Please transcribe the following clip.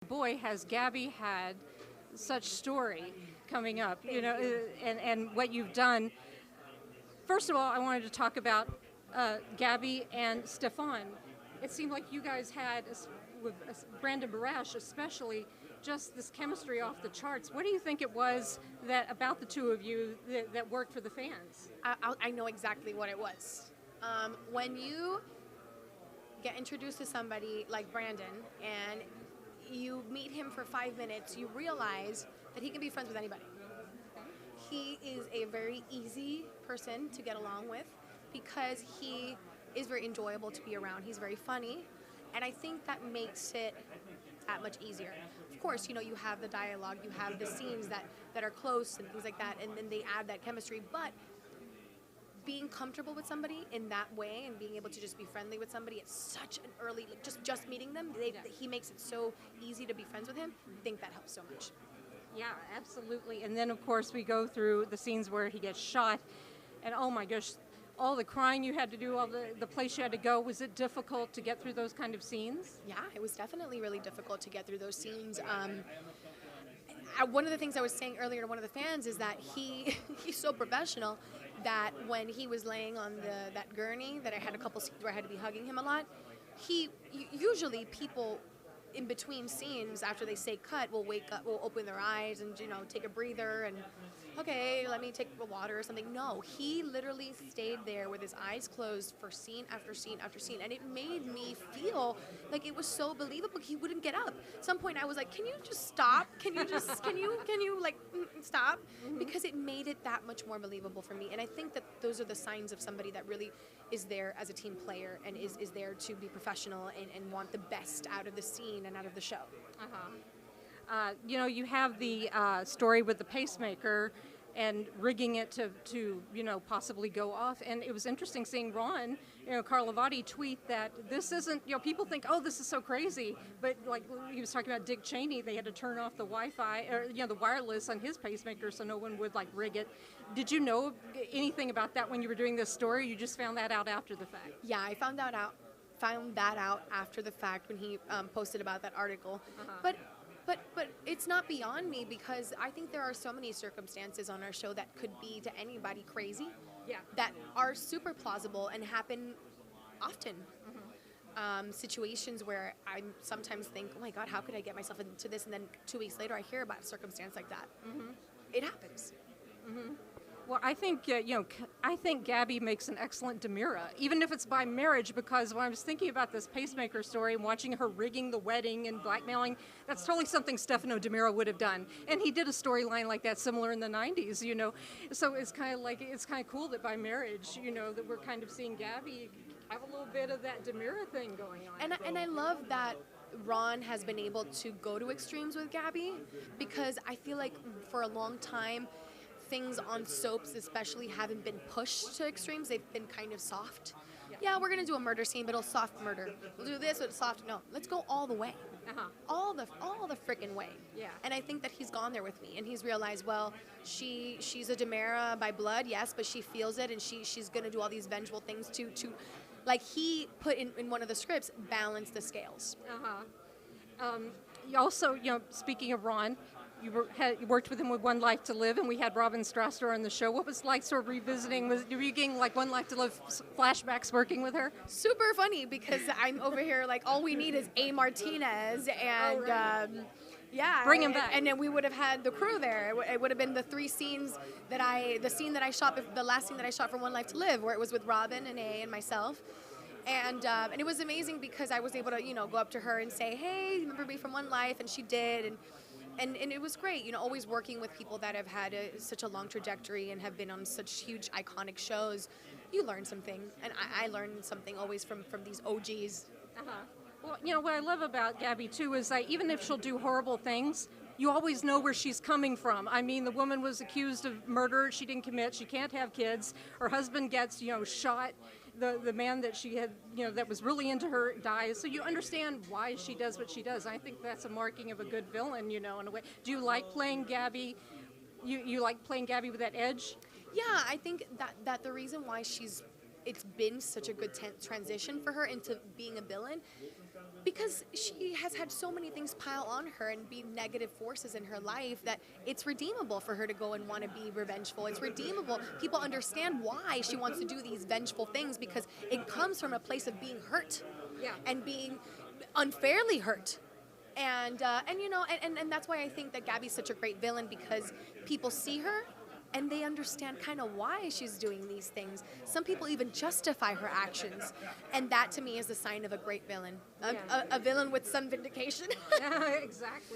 Boy, has Gabby had such story coming up, and what you've done. First of all, I wanted to talk about Gabi and Stefan. It seemed like you guys had, with Brandon Barash especially, just this chemistry off the charts. What do you think it was that about the two of you that worked for the fans? I know exactly what it was. When you get introduced to somebody like Brandon and you meet him for 5 minutes, you realize that he can be friends with anybody. He is a very easy person to get along with because he is very enjoyable to be around. He's very funny, and I think that makes it that much easier. Of course, you have the dialogue, you have the scenes that are close and things like that, and then they add that chemistry, but being comfortable with somebody in that way and being able to just be friendly with somebody at such an early, like just meeting them, he makes it so easy to be friends with him. I think that helps so much. Yeah, absolutely. And then, of course, we go through the scenes where he gets shot, and oh my gosh, all the crying you had to do, all the place you had to go. Was it difficult to get through those kind of scenes? Yeah, it was definitely really difficult to get through those scenes. One of the things I was saying earlier to one of the fans is that he's so professional that when he was laying on that gurney, that I had a couple scenes where I had to be hugging him a lot, usually people in between scenes after they say cut will wake up, will open their eyes and take a breather and okay, let me take a water or something. No, he literally stayed there with his eyes closed for scene after scene after scene, and it made me feel like it was so believable. He wouldn't get up. At some point I was like, can you just stop? Can you like stop? Because it made it that much more believable for me. And I think that those are the signs of somebody that really is there as a team player and is there to be professional and want the best out of the scene and out of the show. You have the story with the pacemaker and rigging it to possibly go off. And it was interesting seeing Ron, Carlavati tweet that this isn't, people think, oh, this is so crazy. But like he was talking about Dick Cheney, they had to turn off the Wi-Fi, or, the wireless on his pacemaker so no one would like rig it. Did you know anything about that when you were doing this story? You just found that out after the fact? Yeah, I found that out after the fact when he posted about that article. But it's not beyond me because I think there are so many circumstances on our show that could be to anybody crazy, that are super plausible and happen often. Situations where I sometimes think, oh my God, how could I get myself into this? And then 2 weeks later, I hear about a circumstance like that. It happens. Well, I think I think Gabby makes an excellent Damira, even if it's by marriage. Because when I was thinking about this pacemaker story and watching her rigging the wedding and blackmailing, that's totally something Stefano Damira would have done. And he did a storyline like that similar in the '90s, So it's kind of cool that by marriage, that we're kind of seeing Gabby have a little bit of that Damira thing going on. And I love that Ron has been able to go to extremes with Gabby, because I feel like for a long time, things on soaps especially haven't been pushed to extremes. They've been kind of soft. Yeah, we're gonna do a murder scene, but it'll soft murder. We'll do this, but it's soft. No, let's go all the way. All the freaking way. Yeah. And I think that he's gone there with me, and he's realized, well, she's a Damira by blood, yes, but she feels it, and she's gonna do all these vengeful things to like he put in one of the scripts, balance the scales. You also, speaking of Ron, you worked with him with One Life to Live, and we had Robin Strasser on the show. What was it like sort of revisiting? Were you getting like One Life to Live flashbacks working with her? Super funny, because I'm over here like all we need is A. Martinez and yeah, bring him back. And then we would have had the crew there. It would have been the three scenes the last scene that I shot for One Life to Live, where it was with Robin and A and myself. And it was amazing because I was able to go up to her and say, hey, remember me from One Life? And she did. And it was great, always working with people that have had such a long trajectory and have been on such huge iconic shows. You learn something, and I learned something always from these OGs. Well, what I love about Gabby too is that even if she'll do horrible things, you always know where she's coming from. I mean, the woman was accused of murder. She didn't commit. She can't have kids. Her husband gets, shot. The man that she had, that was really into her dies. So you understand why she does what she does. I think that's a marking of a good villain, in a way. Do you like playing Gabby? You like playing Gabby with that edge? Yeah, I think that the reason why it's been such a good transition for her into being a villain Because she has had so many things pile on her and be negative forces in her life that it's redeemable for her to go and want to be revengeful. It's redeemable. People understand why she wants to do these vengeful things because it comes from a place of being hurt and being unfairly hurt. And you know, and that's why I think that Gabby's such a great villain, because people see her and they understand kind of why she's doing these things. Some people even justify her actions, and that to me is a sign of a great villain, a villain with some vindication. Yeah, exactly.